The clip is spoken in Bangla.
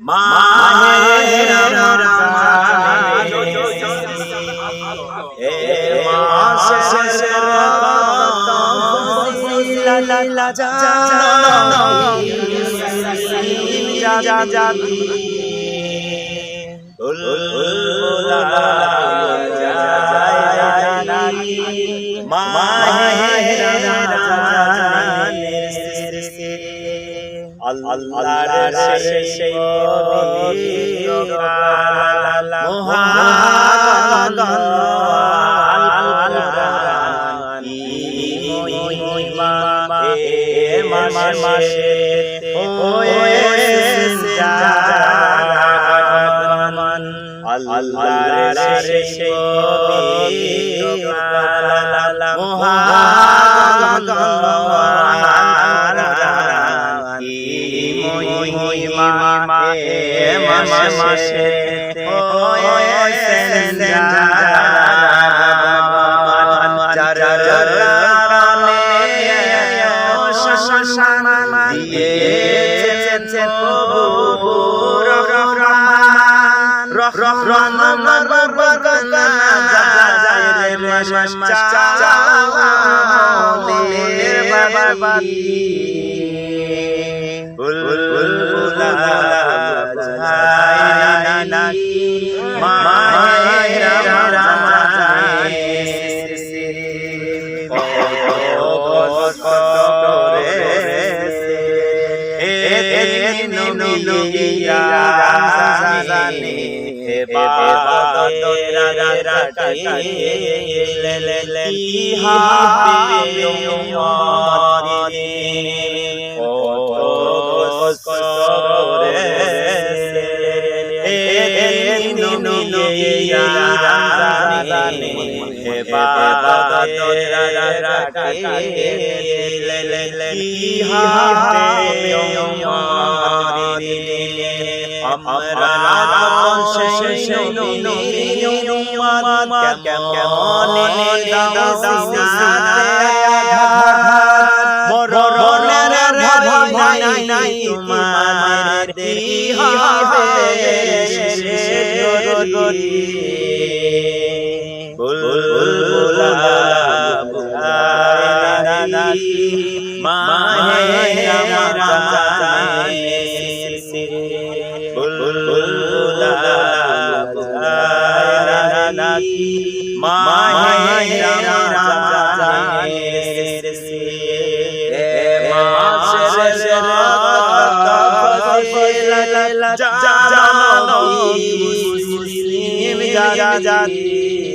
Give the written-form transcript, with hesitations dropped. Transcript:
মাহে রমজান এ মাসের ফজিলত জানি আল্লাহর সেই পবিত্র কালাম মহান আল-কুরআন মহিমা এ মাসে হয়েছে জাগমান আল্লাহর সেই পবিত্র কালাম মহান মহিমা এ মাসে হয়েছে জাগমান যার কারণে শশান দিয়েছেন প্রভু রহমান বরকনা যায় রে মাস চাওয়ালের বাবাদি জানি